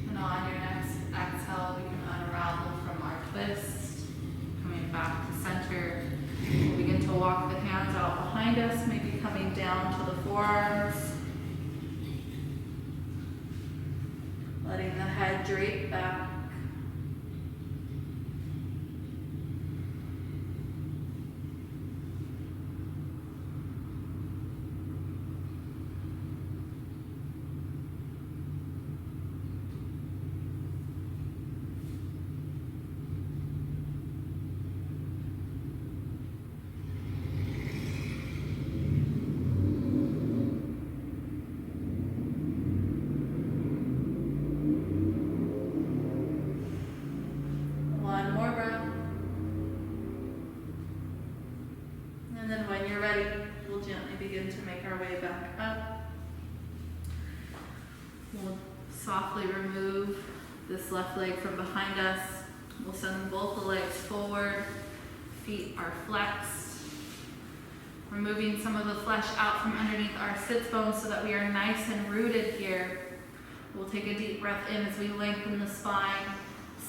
And on your next exhale, we can unravel from our twist. Back to center. We'll begin to walk the hands out behind us, maybe coming down to the forearms. Letting the head drape back. And then when you're ready, we'll gently begin to make our way back up. We'll softly remove this left leg from behind us. We'll send both the legs forward. Feet are flexed. Removing some of the flesh out from underneath our sits bones so that we are nice and rooted here. We'll take a deep breath in as we lengthen the spine.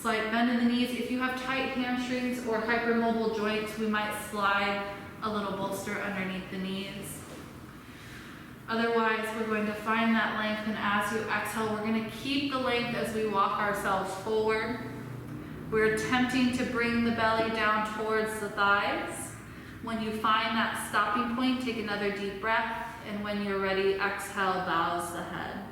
Slight bend in the knees. If you have tight hamstrings or hypermobile joints, we might slide a little bolster underneath the knees. Otherwise, we're going to find that length, and as you exhale, we're going to keep the length as we walk ourselves forward. We're attempting to bring the belly down towards the thighs. When you find that stopping point, take another deep breath, and when you're ready, exhale, bows the head.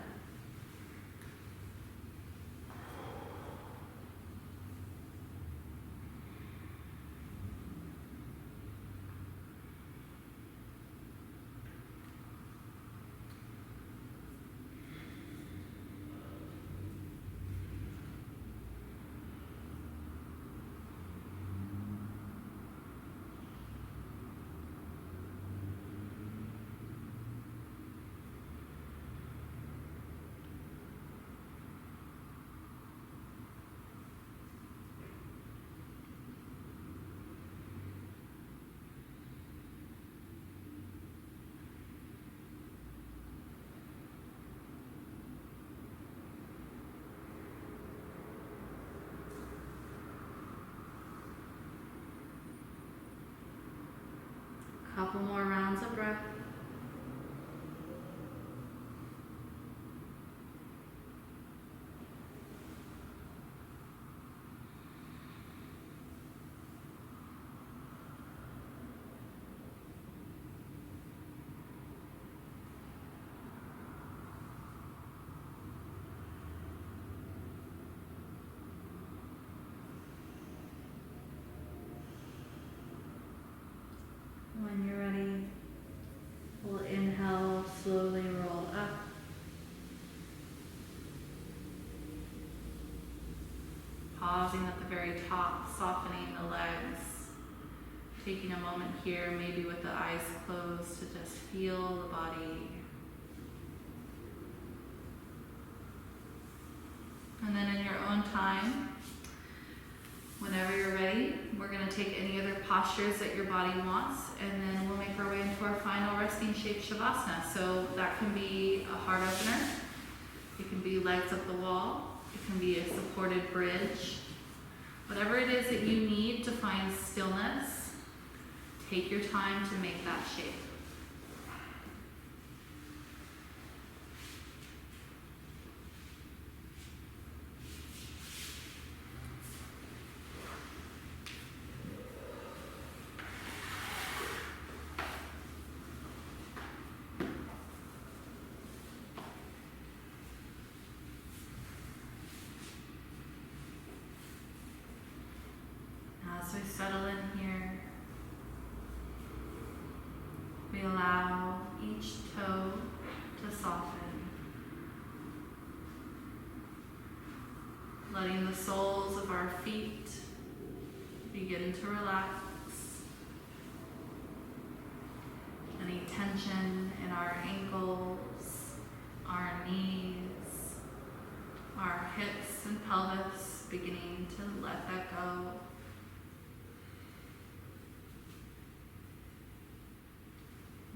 Couple more rounds of breath. When you're ready, we'll inhale, slowly roll up. Pausing at the very top, softening the legs. Taking a moment here, maybe with the eyes closed, to just feel the body. And then in your own time, whenever you're ready, we're going to take any other postures that your body wants, and then we'll make our way into our final resting shape Shavasana. So that can be a heart opener. It can be legs up the wall. can be a supported bridge. Whatever it is that you need to find stillness, take your time to make that shape. As we settle in here, we allow each toe to soften, letting the soles of our feet begin to relax. Any tension in our ankles, our knees, our hips and pelvis, beginning to let that go.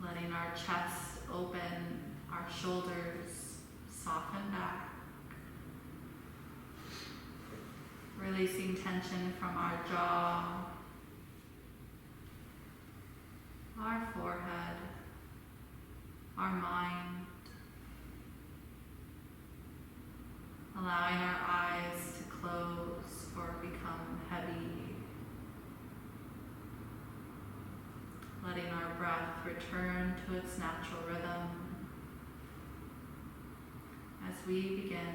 Letting our chest open, our shoulders soften back. Releasing tension from our jaw, our forehead, our mind. Allowing our eyes to close or become heavy. Letting our breath return to its natural rhythm as we begin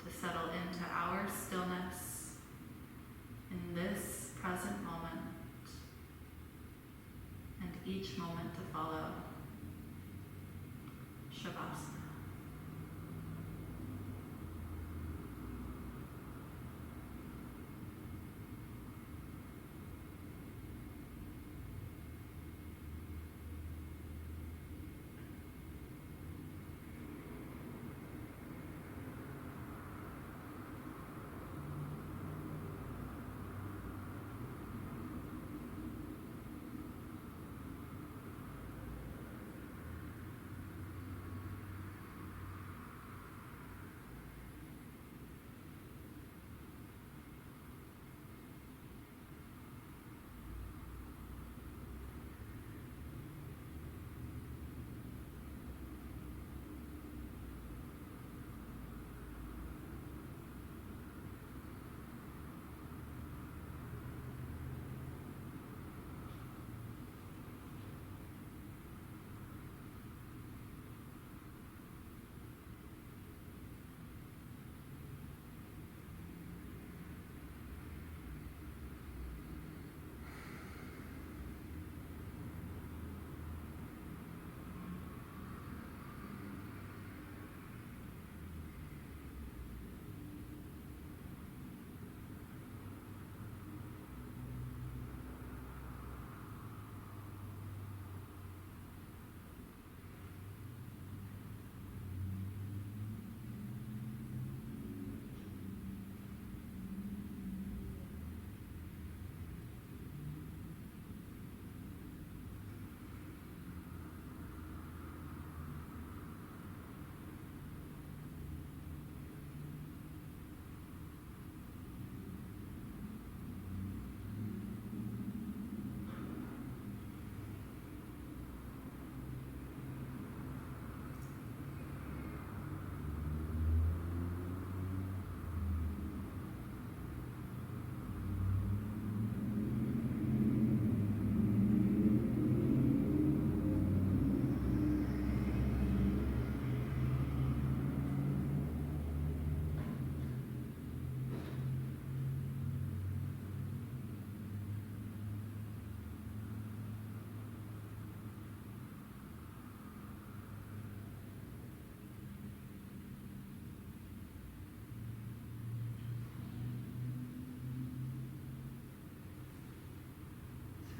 to settle into our stillness in this present moment and each moment to follow. Shavasana.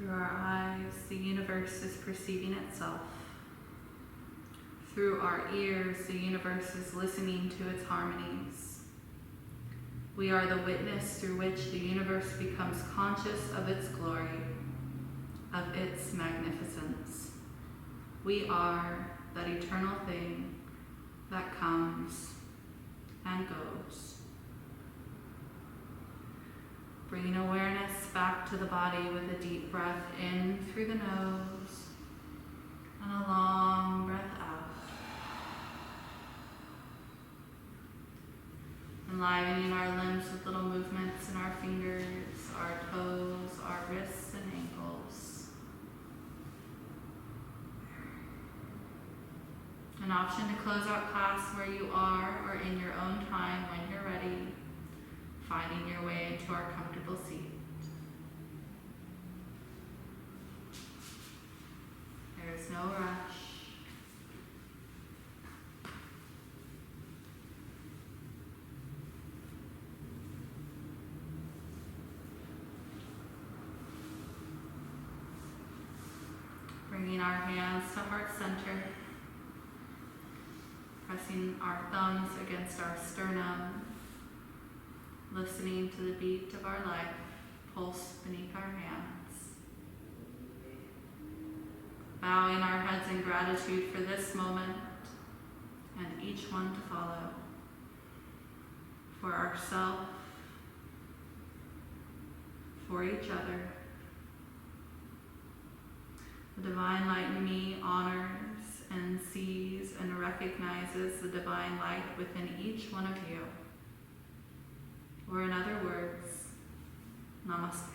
Through our eyes, the universe is perceiving itself. Through our ears, the universe is listening to its harmonies. We are the witness through which the universe becomes conscious of its glory, of its magnificence. We are that eternal thing that comes and goes. Bringing awareness back to the body with a deep breath in through the nose and a long breath out. Enlivening our limbs with little movements in our fingers, our toes, our wrists and ankles. An option to close out class where you are or in your own time when you're ready, finding your way into our comfortable seat. There is no rush. Bringing our hands to heart center, pressing our thumbs against our sternum, listening to the beat of our life pulse beneath our hands. Bowing our heads in gratitude for this moment and each one to follow. For ourselves, for each other. The divine light in me honors and sees and recognizes the divine light within each one of you. Or in other words, namaste.